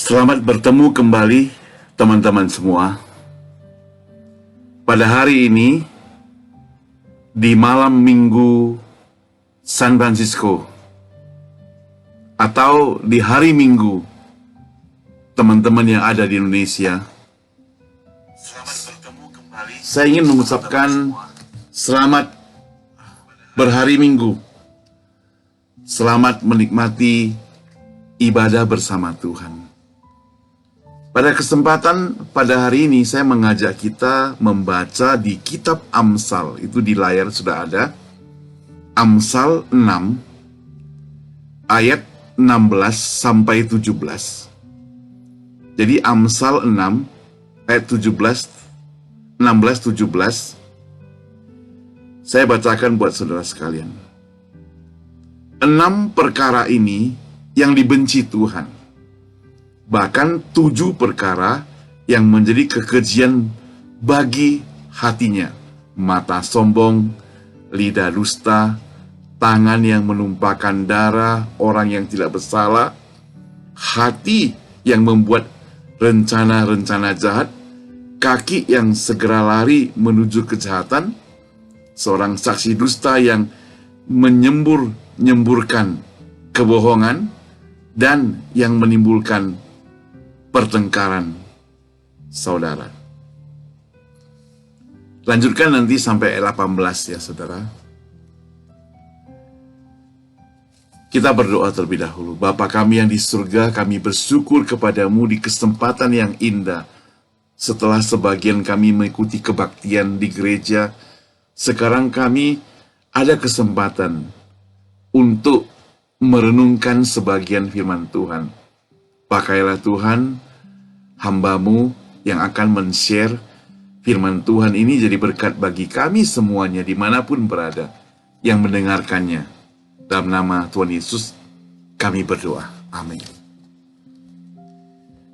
Selamat bertemu kembali teman-teman semua. Pada hari ini, di malam Minggu San Francisco, atau di hari Minggu teman-teman yang ada di Indonesia, selamat bertemu kembali. Saya ingin mengucapkan selamat berhari Minggu. Selamat menikmati ibadah bersama Tuhan. Pada kesempatan pada hari ini saya mengajak kita membaca di kitab Amsal. Itu di layar sudah ada. Amsal 6 ayat 16 sampai 17. Jadi Amsal 6 ayat 17, 16, 17. Saya bacakan buat saudara sekalian. 6 perkara ini yang dibenci Tuhan. Bahkan 7 perkara yang menjadi kekejian bagi hatinya. Mata sombong, lidah dusta, tangan yang menumpahkan darah orang yang tidak bersalah, hati yang membuat rencana-rencana jahat, kaki yang segera lari menuju kejahatan, seorang saksi dusta yang menyembur-nyemburkan kebohongan, dan yang menimbulkan pertengkaran saudara. Lanjutkan nanti sampai 18 ya saudara. Kita berdoa terlebih dahulu. Bapa kami yang di surga, kami bersyukur kepadamu di kesempatan yang indah. Setelah sebagian kami mengikuti kebaktian di gereja, sekarang kami ada kesempatan untuk merenungkan sebagian firman Tuhan. Pakailah Tuhan hamba-Mu yang akan men-share firman Tuhan ini jadi berkat bagi kami semuanya dimanapun berada yang mendengarkannya. Dalam nama Tuhan Yesus kami berdoa. Amin.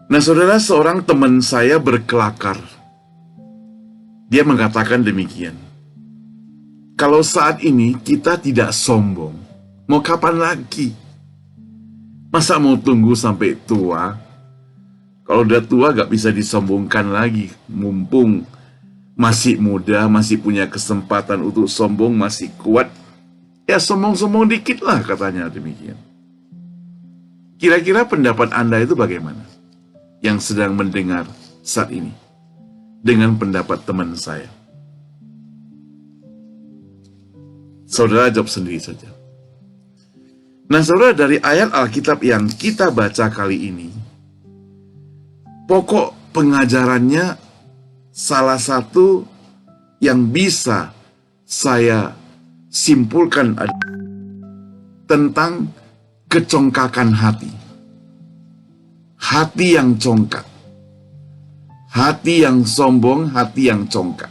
Nah saudara, seorang teman saya berkelakar. Dia mengatakan demikian. Kalau saat ini kita tidak sombong, mau kapan lagi? Masa mau tunggu sampai tua? Kalau udah tua gak bisa disombongkan lagi. Mumpung masih muda, masih punya kesempatan untuk sombong, masih kuat. Ya sombong-sombong dikit lah katanya demikian. Kira-kira pendapat Anda itu bagaimana? Yang sedang mendengar saat ini. Dengan pendapat teman saya. Saudara jawab sendiri saja. Nah saudara, dari ayat Alkitab yang kita baca kali ini, pokok pengajarannya salah satu yang bisa saya simpulkan tentang kecongkakan hati. Hati yang congkak. Hati yang sombong, hati yang congkak.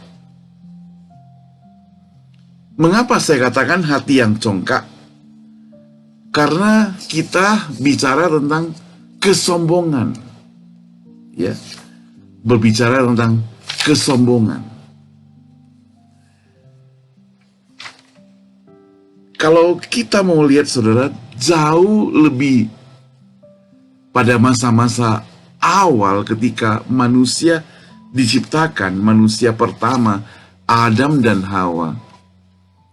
Mengapa saya katakan hati yang congkak? Karena kita bicara tentang kesombongan. Ya. Berbicara tentang kesombongan. Kalau kita mau lihat saudara, jauh lebih pada masa-masa awal ketika manusia diciptakan, manusia pertama, Adam dan Hawa.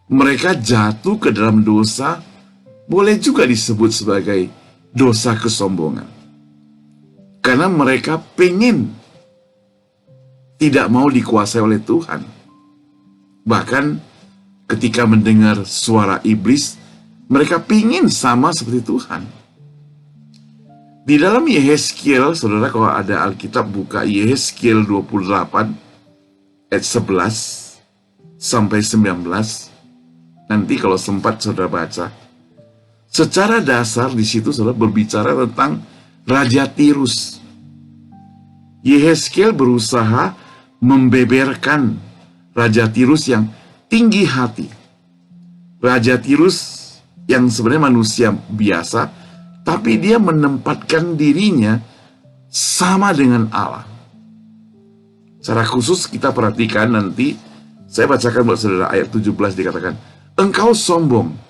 Mereka jatuh ke dalam dosa, boleh juga disebut sebagai dosa kesombongan. Karena mereka pengen tidak mau dikuasai oleh Tuhan. Bahkan ketika mendengar suara iblis, mereka pengen sama seperti Tuhan. Di dalam Yehezkiel, saudara kalau ada Alkitab buka Yehezkiel 28 ayat 11 sampai 19. Nanti kalau sempat saudara baca. Secara dasar di situ saudara berbicara tentang Raja Tirus. Yehezkiel berusaha membeberkan Raja Tirus yang tinggi hati. Raja Tirus yang sebenarnya manusia biasa, tapi dia menempatkan dirinya sama dengan Allah. Secara khusus kita perhatikan nanti, saya bacakan buat saudara ayat 17 dikatakan, engkau sombong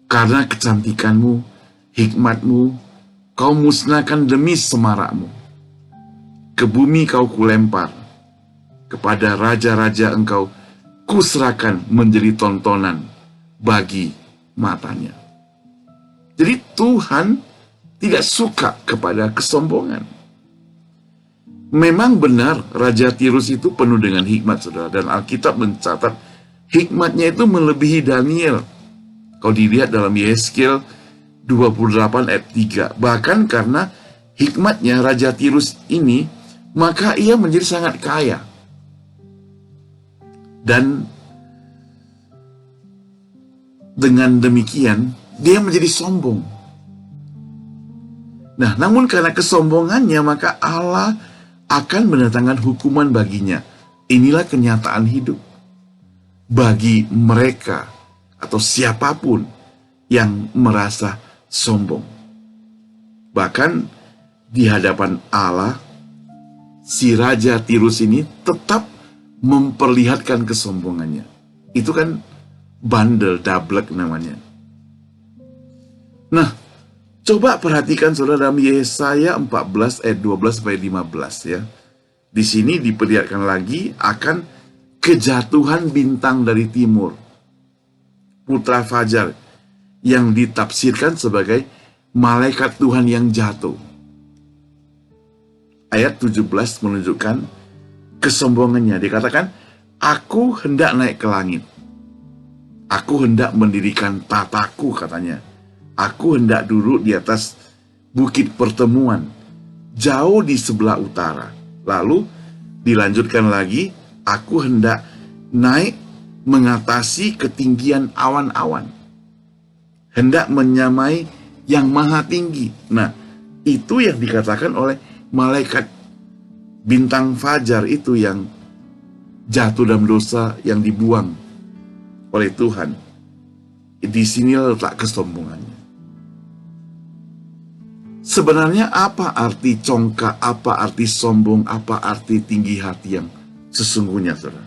karena kecantikanmu, hikmatmu, kau musnahkan demi semarakmu. Ke bumi kau kulempar, kepada raja-raja engkau kuserahkan menjadi tontonan bagi matanya. Jadi Tuhan tidak suka kepada kesombongan. Memang benar Raja Tirus itu penuh dengan hikmat, saudara. Dan Alkitab mencatat hikmatnya itu melebihi Daniel. Kalau dilihat dalam Yeskel 28 ayat 3. Bahkan karena hikmatnya Raja Tirus ini, maka ia menjadi sangat kaya. Dan dengan demikian, dia menjadi sombong. Nah, namun karena kesombongannya, maka Allah akan mendatangkan hukuman baginya. Inilah kenyataan hidup bagi mereka atau siapapun yang merasa sombong. Bahkan di hadapan Allah, si Raja Tirus ini tetap memperlihatkan kesombongannya. Itu kan bandel, dablek namanya. Nah, coba perhatikan saudara dalam Yesaya 14 ayat 12 sampai 15 ya. Di sini diperlihatkan lagi akan kejatuhan bintang dari timur, putra fajar, yang ditafsirkan sebagai malaikat Tuhan yang jatuh. Ayat 17 menunjukkan kesombongannya. Dikatakan, aku hendak naik ke langit. Aku hendak mendirikan tataku, katanya. Aku hendak duduk di atas bukit pertemuan, jauh di sebelah utara. Lalu dilanjutkan lagi, aku hendak naik mengatasi ketinggian awan-awan. Hendak menyamai yang maha tinggi. Nah, itu yang dikatakan oleh malaikat bintang fajar itu yang jatuh dalam dosa, yang dibuang oleh Tuhan. Di sini letak kesombongannya. Sebenarnya apa arti congkak, apa arti sombong, apa arti tinggi hati yang sesungguhnya, saudara?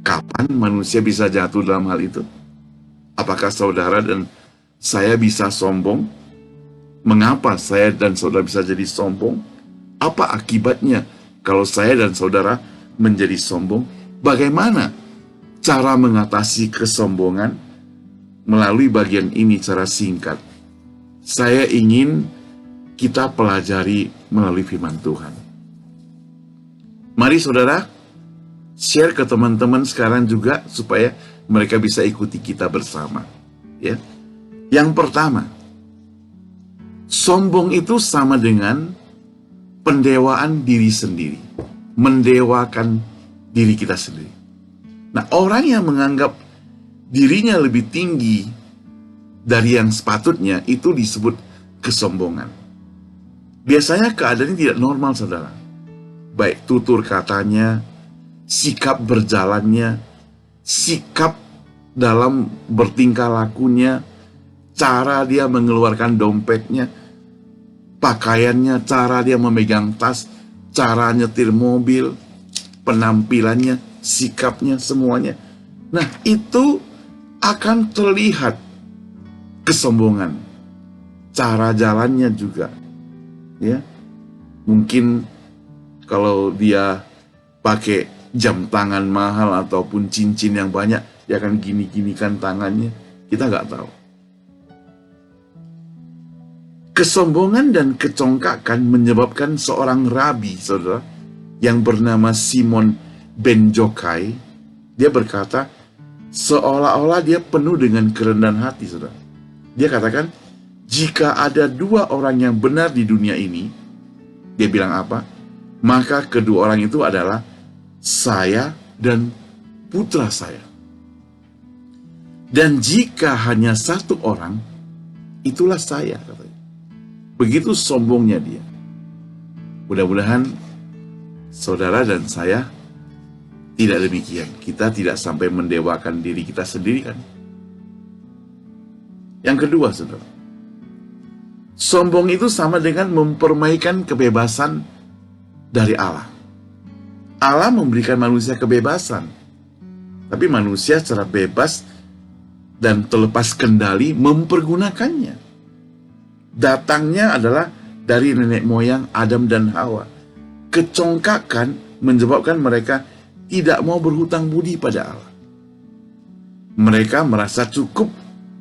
Kapan manusia bisa jatuh dalam hal itu? Apakah saudara dan saya bisa sombong? Mengapa saya dan saudara bisa jadi sombong? Apa akibatnya kalau saya dan saudara menjadi sombong? Bagaimana cara mengatasi kesombongan? Melalui bagian ini secara singkat, saya ingin kita pelajari melalui firman Tuhan. Mari saudara, share ke teman-teman sekarang juga supaya mereka bisa ikuti kita bersama. Ya. Yang pertama, sombong itu sama dengan pendewaan diri sendiri. Mendewakan diri kita sendiri. Nah, orang yang menganggap dirinya lebih tinggi dari yang sepatutnya, itu disebut kesombongan. Biasanya keadaannya tidak normal, saudara. Baik tutur katanya, sikap berjalannya, sikap dalam bertingkah lakunya, cara dia mengeluarkan dompetnya, pakaiannya, cara dia memegang tas, cara nyetir mobil, penampilannya, sikapnya, semuanya. Nah, itu akan terlihat kesombongan. Cara jalannya juga. Ya, mungkin kalau dia pakai jam tangan mahal ataupun cincin yang banyak, dia akan gini-ginikan tangannya. Kita nggak tahu. Kesombongan dan kecongkakan menyebabkan seorang rabi, saudara, yang bernama Simon ben Jokai, dia berkata, seolah-olah dia penuh dengan kerendahan hati, saudara. Dia katakan, jika ada dua orang yang benar di dunia ini, dia bilang apa? Maka kedua orang itu adalah saya dan putra saya. Dan jika hanya satu orang, itulah saya, katanya. Begitu sombongnya dia. Mudah-mudahan saudara dan saya tidak demikian. Kita tidak sampai mendewakan diri kita sendiri, kan? Yang kedua, saudara, sombong itu sama dengan mempermainkan kebebasan dari Allah. Allah memberikan manusia kebebasan, tapi manusia secara bebas dan terlepas kendali mempergunakannya. datangnya adalah dari nenek moyang Adam dan Hawa. Kecongkakan menyebabkan mereka tidak mau berhutang budi pada Allah. Mereka merasa cukup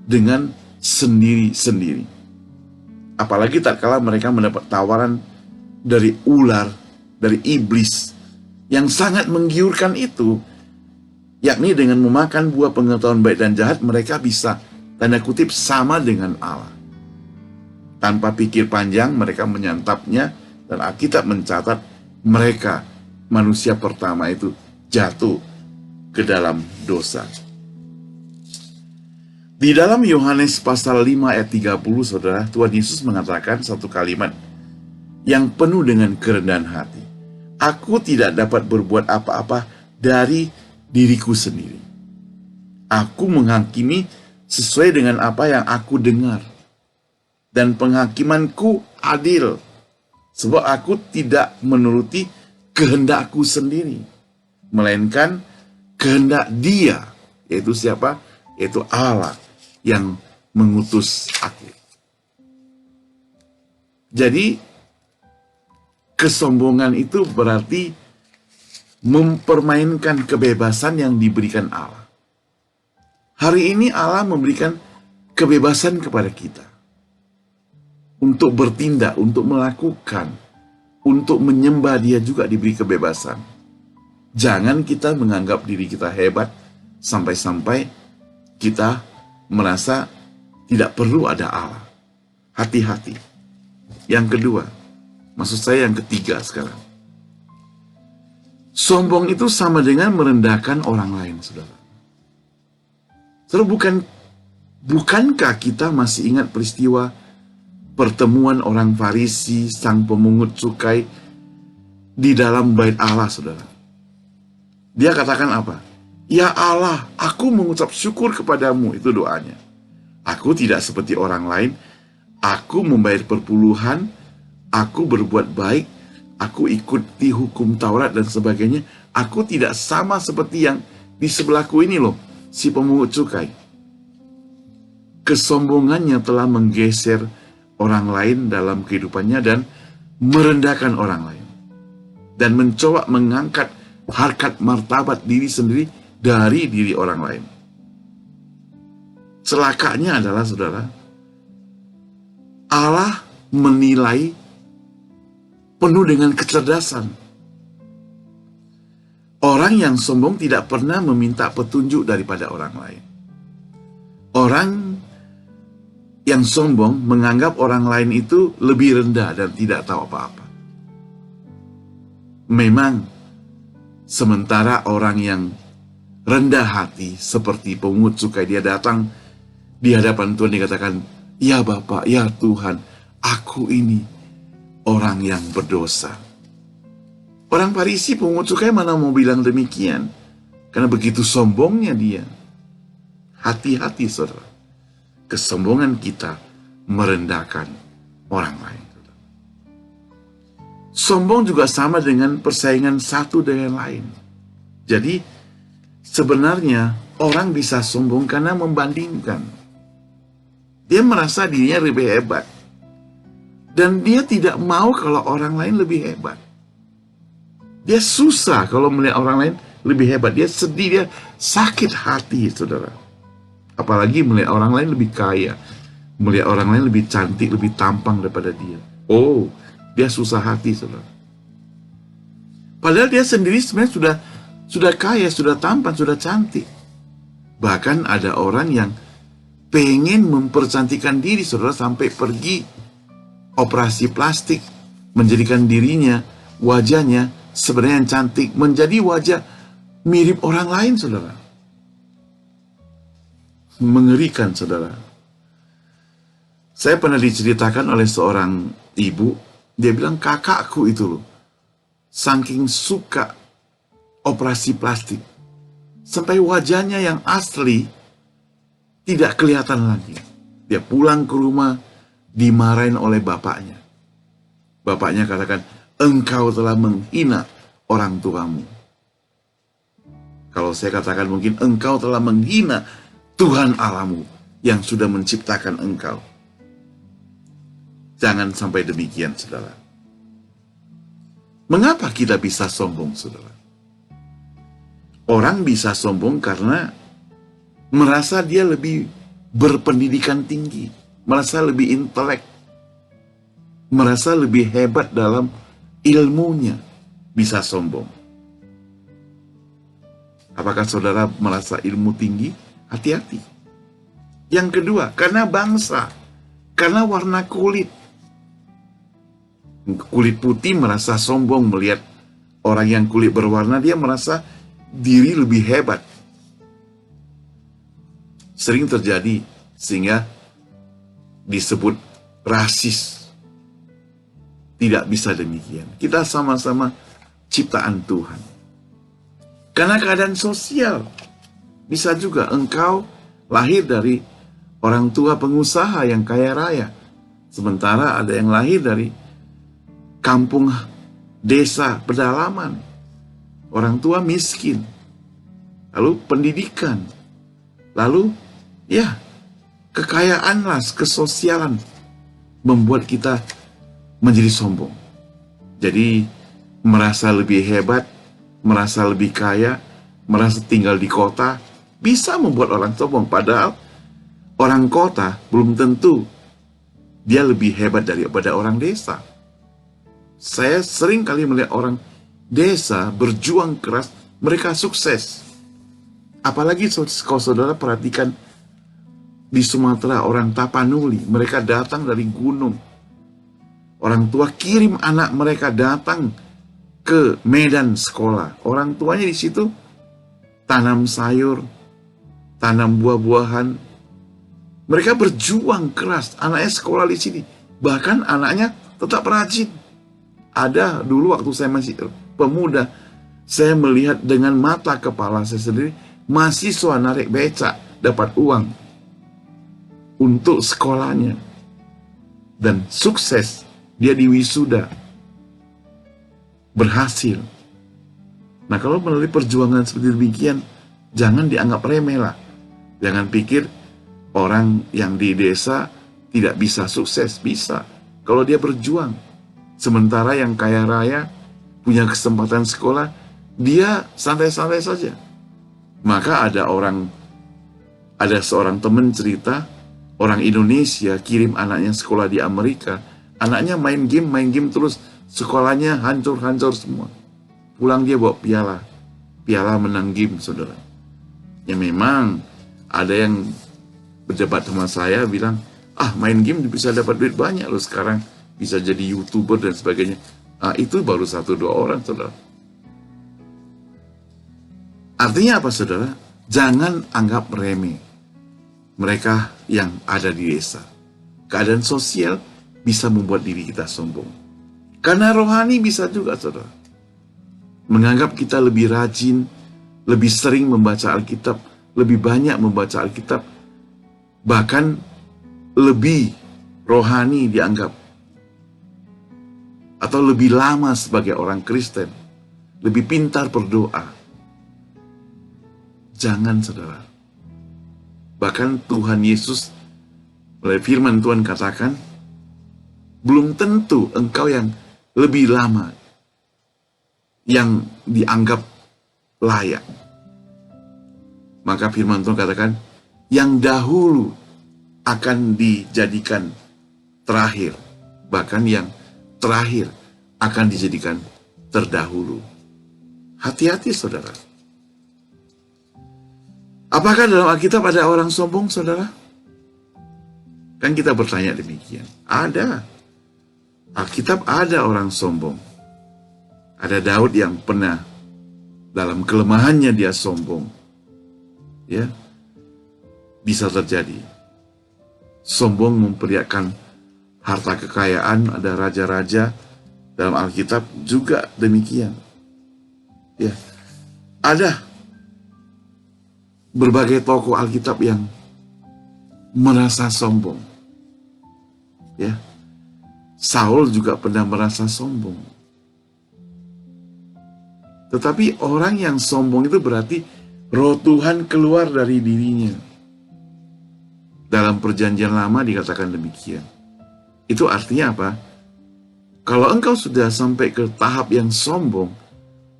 dengan sendiri-sendiri. Apalagi tak kala mereka mendapat tawaran dari ular, dari iblis, yang sangat menggiurkan itu, yakni dengan memakan buah pengetahuan baik dan jahat, mereka bisa, tanda kutip, sama dengan Allah. Tanpa pikir panjang, mereka menyantapnya, dan Alkitab mencatat mereka, manusia pertama itu, jatuh ke dalam dosa. Di dalam Yohanes pasal 5 ayat 30, saudara, Tuhan Yesus mengatakan satu kalimat yang penuh dengan kerendahan hati. Aku tidak dapat berbuat apa-apa dari diriku sendiri. Aku menghakimi sesuai dengan apa yang aku dengar. Dan penghakimanku adil. Sebab aku tidak menuruti kehendakku sendiri. Melainkan kehendak Dia. Yaitu siapa? Yaitu Allah yang mengutus aku. Jadi, kesombongan itu berarti mempermainkan kebebasan yang diberikan Allah. Hari ini Allah memberikan kebebasan kepada kita. Untuk bertindak, untuk melakukan, untuk menyembah Dia juga diberi kebebasan. Jangan kita menganggap diri kita hebat, sampai-sampai kita merasa tidak perlu ada Allah. Hati-hati. Yang kedua, maksud saya yang ketiga sekarang. Sombong itu sama dengan merendahkan orang lain, saudara. Saudara, bukankah kita masih ingat peristiwa pertemuan orang Farisi, sang pemungut cukai di dalam bait Allah, saudara? Dia katakan apa? Ya Allah, aku mengucap syukur kepadamu. Itu doanya. Aku tidak seperti orang lain. Aku membayar perpuluhan. Aku berbuat baik. Aku ikuti hukum Taurat dan sebagainya. Aku tidak sama seperti yang di sebelahku ini loh, si pemungut cukai. Kesombongannya telah menggeser orang lain dalam kehidupannya dan merendahkan orang lain. Dan mencoba mengangkat harkat martabat diri sendiri dari diri orang lain. Celakanya adalah, saudara, Allah menilai penuh dengan kecerdasan. Orang yang sombong tidak pernah meminta petunjuk daripada orang lain. Orang yang sombong menganggap orang lain itu lebih rendah dan tidak tahu apa-apa. Memang, sementara orang yang rendah hati seperti pemungut cukai, dia datang di hadapan Tuhan, dikatakan, ya Bapa, ya Tuhan, aku ini orang yang berdosa. Orang Farisi pemungut cukai mana mau bilang demikian? Karena begitu sombongnya dia. Hati-hati, saudara. Kesombongan kita merendahkan orang lain. Sombong juga sama dengan persaingan satu dengan lain. Jadi, sebenarnya orang bisa sombong karena membandingkan. Dia merasa dirinya lebih hebat. Dan dia tidak mau kalau orang lain lebih hebat. Dia susah kalau melihat orang lain lebih hebat. Dia sedih, dia sakit hati, saudara. Apalagi melihat orang lain lebih kaya. Melihat orang lain lebih cantik, lebih tampang daripada dia. Oh, dia susah hati, saudara. Padahal dia sendiri sebenarnya sudah kaya, sudah tampan, sudah cantik. Bahkan ada orang yang pengen mempercantikkan diri, saudara, sampai pergi operasi plastik, menjadikan dirinya, wajahnya sebenarnya yang cantik, menjadi wajah mirip orang lain, saudara. Mengerikan, saudara. Saya pernah diceritakan oleh seorang ibu, dia bilang, kakakku itu loh, saking suka operasi plastik, sampai wajahnya yang asli tidak kelihatan lagi. Dia pulang ke rumah, dimarahin oleh bapaknya. Bapaknya katakan, engkau telah menghina orang tuamu. Kalau saya katakan mungkin engkau telah menghina Tuhan Allahmu yang sudah menciptakan engkau. Jangan sampai demikian, saudara. Mengapa kita bisa sombong, saudara? Orang bisa sombong karena merasa dia lebih berpendidikan tinggi, merasa lebih intelek, merasa lebih hebat dalam ilmunya, bisa sombong. Apakah saudara merasa ilmu tinggi? Hati-hati. Yang kedua, karena bangsa, karena warna kulit. Kulit putih merasa sombong melihat orang yang kulit berwarna, dia merasa diri lebih hebat. Sering terjadi sehingga disebut rasis. Tidak bisa demikian. Kita sama-sama ciptaan Tuhan. Karena keadaan sosial. Bisa juga engkau lahir dari orang tua pengusaha yang kaya raya. Sementara ada yang lahir dari kampung desa pedalaman. Orang tua miskin. Lalu pendidikan. Lalu ya kekayaanlah, kesosialan membuat kita menjadi sombong. Jadi merasa lebih hebat, merasa lebih kaya, merasa tinggal di kota, bisa membuat orang sombong. Padahal orang kota belum tentu dia lebih hebat daripada orang desa. Saya sering kali melihat orang desa berjuang keras, mereka sukses. Apalagi kalau saudara perhatikan di Sumatera, orang Tapanuli, mereka datang dari gunung. Orang tua kirim anak mereka datang ke medan sekolah. Orang tuanya di situ tanam sayur, tanam buah-buahan. Mereka berjuang keras. Anaknya sekolah di sini. Bahkan anaknya tetap rajin. Ada dulu waktu saya masih pemuda, saya melihat dengan mata kepala saya sendiri, mahasiswa narik becak dapat uang untuk sekolahnya. Dan sukses. Dia di wisuda. Berhasil. Nah, kalau melalui perjuangan seperti demikian, jangan dianggap remeh lah. Jangan pikir orang yang di desa tidak bisa sukses. Bisa. Kalau dia berjuang. Sementara yang kaya raya punya kesempatan sekolah, dia santai-santai saja. Maka ada seorang teman cerita, orang Indonesia kirim anaknya sekolah di Amerika, anaknya main game terus, sekolahnya hancur-hancur semua. Pulang dia bawa piala menang game, saudara. Ya memang ada yang berdebat sama saya bilang, main game bisa dapat duit banyak loh sekarang, bisa jadi YouTuber dan sebagainya. Itu baru 1-2 orang, saudara. Artinya apa, saudara? Jangan anggap remeh mereka yang ada di desa. Keadaan sosial bisa membuat diri kita sombong. Karena rohani bisa juga, saudara. Menganggap kita lebih rajin, lebih sering membaca Alkitab, lebih banyak membaca Alkitab, bahkan lebih rohani dianggap, atau lebih lama sebagai orang Kristen, lebih pintar berdoa. Jangan, saudara. Bahkan Tuhan Yesus, oleh firman Tuhan katakan, belum tentu engkau yang lebih lama yang dianggap layak. Maka firman Tuhan katakan, yang dahulu akan dijadikan terakhir. Bahkan yang terakhir akan dijadikan terdahulu. Hati-hati, saudara. Apakah dalam Alkitab ada orang sombong, saudara? Kan kita bertanya demikian. Ada. Alkitab ada orang sombong. Ada Daud yang pernah dalam kelemahannya dia sombong. Ya. Bisa terjadi. Sombong memperlihatkan harta kekayaan, ada raja-raja dalam Alkitab juga demikian. Ya. Ada berbagai tokoh Alkitab yang merasa sombong. Ya. Saul juga pernah merasa sombong. Tetapi orang yang sombong itu berarti roh Tuhan keluar dari dirinya. Dalam perjanjian lama dikatakan demikian. Itu artinya apa? Kalau engkau sudah sampai ke tahap yang sombong,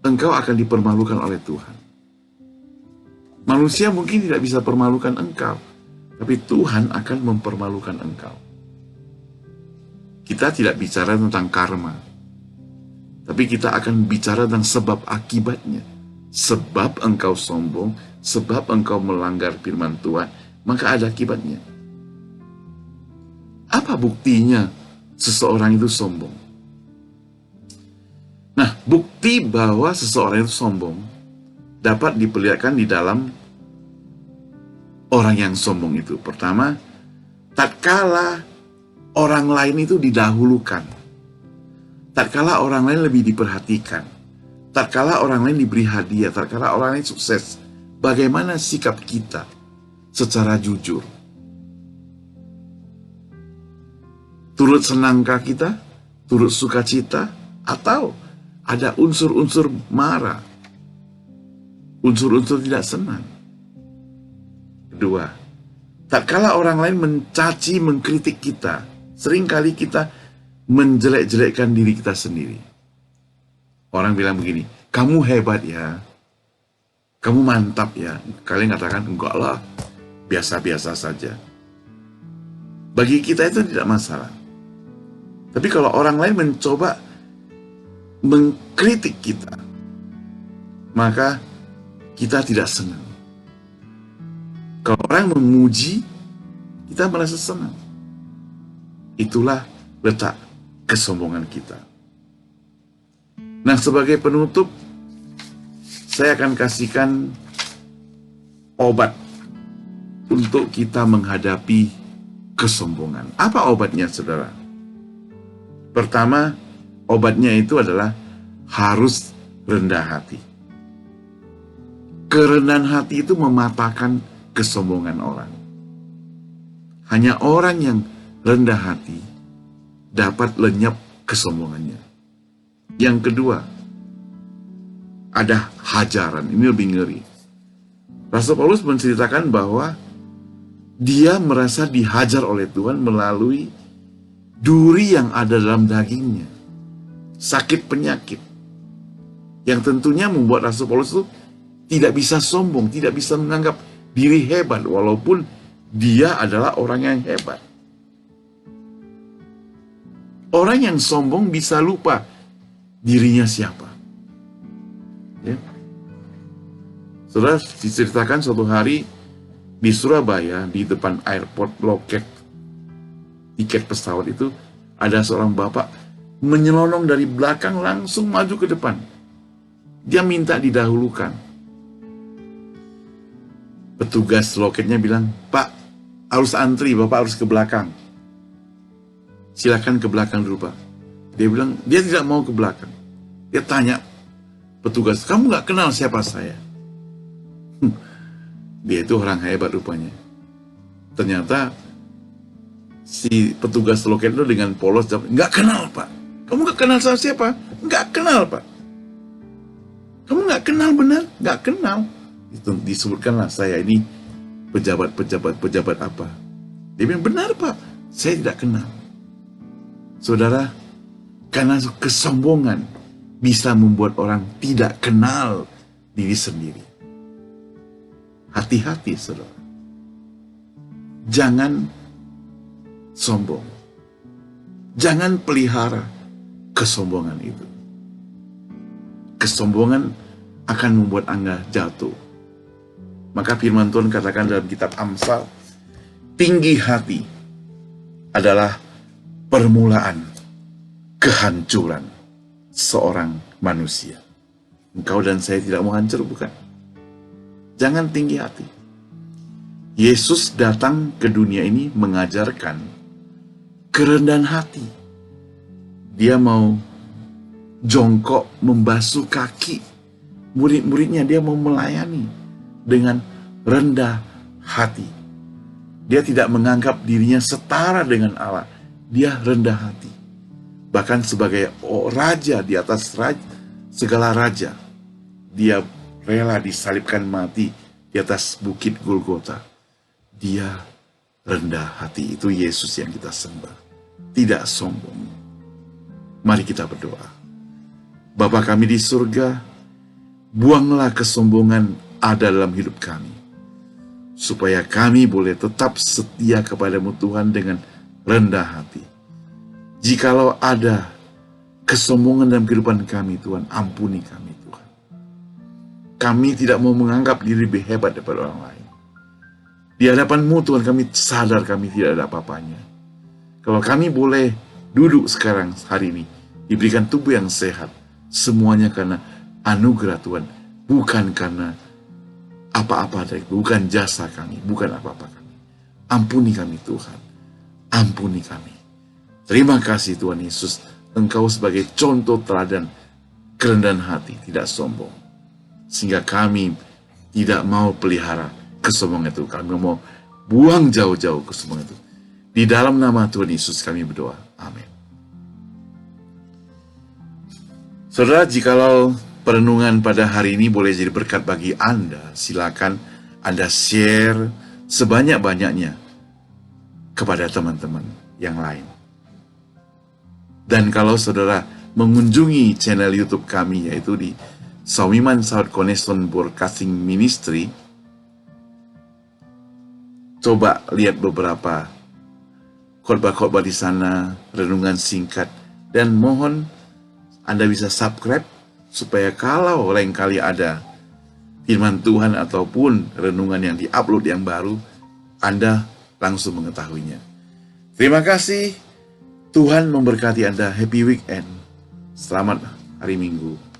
engkau akan dipermalukan oleh Tuhan. Manusia mungkin tidak bisa permalukan engkau, tapi Tuhan akan mempermalukan engkau. Kita tidak bicara tentang karma, tapi kita akan bicara tentang sebab akibatnya. Sebab engkau sombong, sebab engkau melanggar firman Tuhan, maka ada akibatnya. Apa buktinya seseorang itu sombong? Nah, bukti bahwa seseorang itu sombong dapat diperlihatkan di dalam orang yang sombong itu. Pertama, tatkala orang lain itu didahulukan, tatkala orang lain lebih diperhatikan, tatkala orang lain diberi hadiah, tatkala orang lain sukses, bagaimana sikap kita secara jujur? Turut senangkah kita? Turut sukacita? Atau ada unsur-unsur marah, unsur-unsur tidak senang? Kedua, tatkala orang lain mencaci, mengkritik kita, seringkali kita menjelek-jelekkan diri kita sendiri. Orang bilang begini, kamu hebat ya, kamu mantap ya. Kalian katakan, enggak lah, biasa-biasa saja. Bagi kita itu tidak masalah. Tapi kalau orang lain mencoba mengkritik kita, maka kita tidak senang. Kalau orang memuji, kita merasa senang. Itulah letak kesombongan kita. Nah, sebagai penutup, saya akan kasihkan obat untuk kita menghadapi kesombongan. Apa obatnya, saudara? Pertama, obatnya itu adalah harus rendah hati. Kerendahan hati itu mematahkan kesombongan orang. Hanya orang yang rendah hati dapat lenyap kesombongannya. Yang kedua, ada hajaran. Ini lebih ngeri. Rasul Paulus menceritakan bahwa dia merasa dihajar oleh Tuhan melalui duri yang ada dalam dagingnya. Sakit penyakit. Yang tentunya membuat Rasul Paulus itu tidak bisa sombong, tidak bisa menganggap diri hebat, walaupun dia adalah orang yang hebat. Orang yang sombong bisa lupa dirinya siapa. Ya. Saudara, diceritakan suatu hari di Surabaya, di depan airport loket tiket pesawat itu, ada seorang bapak menyelonong dari belakang langsung maju ke depan. Dia minta didahulukan. Petugas loketnya bilang, Pak, harus antri, Bapak harus ke belakang. Silakan ke belakang dulu, Pak. Dia bilang, dia tidak mau ke belakang. Dia tanya petugas, kamu gak kenal siapa saya? Dia itu orang hebat rupanya. Ternyata si petugas loket itu dengan polos jawab, nggak kenal, Pak. Kamu nggak kenal sama siapa? Nggak kenal, Pak. Kamu nggak kenal, benar? Nggak kenal. Itu disebutkanlah, saya ini pejabat apa. Dia bilang, benar, Pak, saya tidak kenal. Saudara, karena kesombongan bisa membuat orang tidak kenal diri sendiri. Hati-hati, saudara. Jangan sombong. Jangan pelihara kesombongan itu. Kesombongan akan membuat Anda jatuh. Maka firman Tuhan katakan dalam kitab Amsal, tinggi hati adalah permulaan kehancuran seorang manusia. Engkau dan saya tidak mau hancur, bukan? Jangan tinggi hati. Yesus datang ke dunia ini mengajarkan kerendahan hati. Dia mau jongkok membasuh kaki murid-muridnya. Dia mau melayani dengan rendah hati. Dia tidak menganggap dirinya setara dengan Allah. Dia rendah hati. Bahkan sebagai raja di atas segala raja, dia rela disalibkan mati di atas bukit Golgota. Dia rendah hati. Itu Yesus yang kita sembah. tidak sombong. Mari kita berdoa. Bapa kami di surga, buanglah kesombongan ada dalam hidup kami, supaya kami boleh tetap setia kepadamu Tuhan dengan rendah hati. Jikalau ada kesombongan dalam kehidupan kami, Tuhan, ampuni kami, Tuhan. Kami tidak mau menganggap diri lebih hebat daripada orang lain. Di hadapan-Mu, Tuhan, kami sadar kami tidak ada apa-apanya. Kalau kami boleh duduk sekarang hari ini, diberikan tubuh yang sehat, semuanya karena anugerah Tuhan, bukan karena apa-apa dari bukan jasa kami, bukan apa-apa kami. Ampuni kami, Tuhan. Ampuni kami. Terima kasih Tuhan Yesus, Engkau sebagai contoh teladan kerendahan hati, tidak sombong. Sehingga kami tidak mau pelihara kesombongan itu. Kami mau buang jauh-jauh kesombongan itu. Di dalam nama Tuhan Yesus kami berdoa. Amin. Saudara, jikalau perenungan pada hari ini boleh jadi berkat bagi Anda, silakan Anda share sebanyak-banyaknya kepada teman-teman yang lain. Dan kalau saudara mengunjungi channel YouTube kami, yaitu di Saumiman South Connection Broadcasting Ministry, coba lihat beberapa khotbah-khotbah di sana, renungan singkat, dan mohon Anda bisa subscribe supaya kalau lain kali ada firman Tuhan ataupun renungan yang diupload yang baru, Anda langsung mengetahuinya. Terima kasih. Tuhan memberkati Anda. Happy weekend. Selamat hari Minggu.